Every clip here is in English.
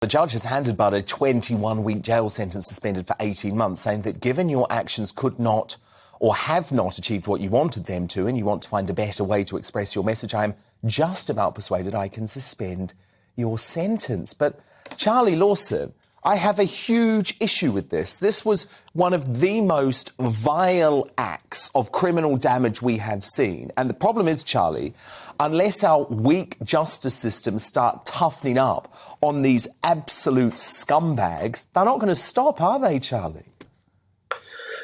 The judge has handed Budd a 21-week jail sentence suspended for 18 months, saying that given your actions could not or have not achieved what you wanted them to, and you want to find a better way to express your message, I am just about persuaded I can suspend your sentence. But Charlie Lawson, I have a huge issue with this. This was one of the most vile acts of criminal damage we have seen. And the problem is, Charlie, unless our weak justice systems start toughening up on these absolute scumbags, they're not going to stop, are they, Charlie?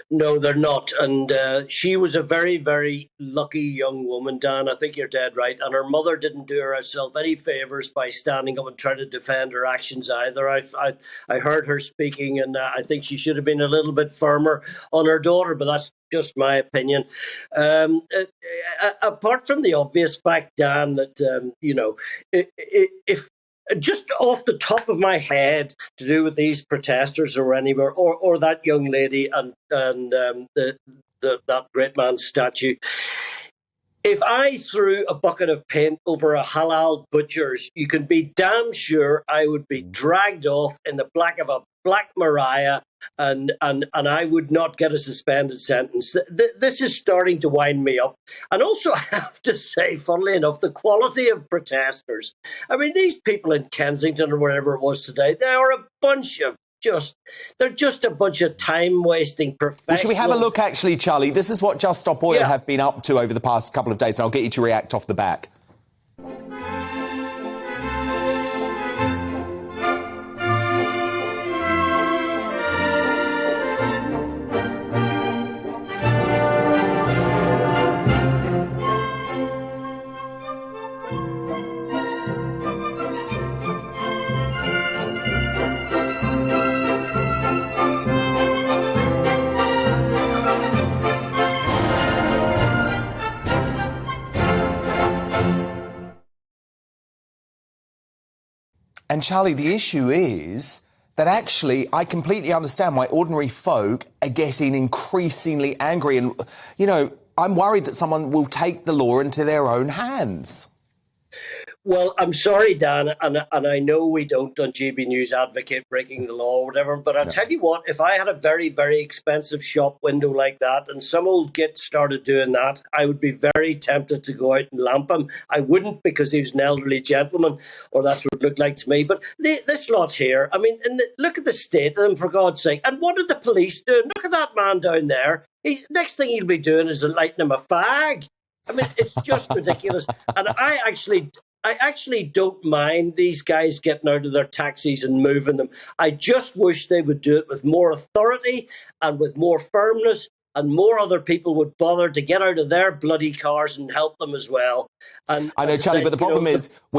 No, they're not. And she was a very, very lucky young woman, Dan. I think you're dead right. And her mother didn't do herself any favours by standing up and trying to defend her actions either. I heard her speaking, and I think she should have been a little bit firmer on her daughter, but that's just my opinion. Apart from the obvious fact, Dan, that, if just off the top of my head, to do with these protesters or anywhere, or that young lady and that great man's statue. If I threw a bucket of paint over a halal butcher's, you can be damn sure I would be dragged off in the black of a Black Mariah, and I would not get a suspended sentence. This is starting to wind me up. And also, I have to say, funnily enough, the quality of protesters. I mean, these people in Kensington or wherever it was today, they are a bunch of they're just a bunch of time-wasting professionals. Well, should we have a look, actually, Charlie? This is what Just Stop Oil have been up to over the past couple of days, and I'll get you to react off the back. And Charlie, the issue is that actually I completely understand why ordinary folk are getting increasingly angry. And, you know, I'm worried that someone will take the law into their own hands. Well, I'm sorry, Dan, and I know we don't on GBNews advocate breaking the law or whatever, but I'll tell you what, if I had a very, very expensive shop window like that and some old git started doing that, I would be very tempted to go out and lamp him. I wouldn't, because he was an elderly gentleman, or that's what it looked like to me. But this lot here, I mean, look at the state of them, for God's sake. And what did the police do? Look at that man down there. Next thing he'll be doing is lighting him a fag. I mean, it's just ridiculous. And I actually don't mind these guys getting out of their taxis and moving them. I just wish they would do it with more authority and with more firmness, and more other people would bother to get out of their bloody cars and help them as well. And I know, Charlie, but the problem is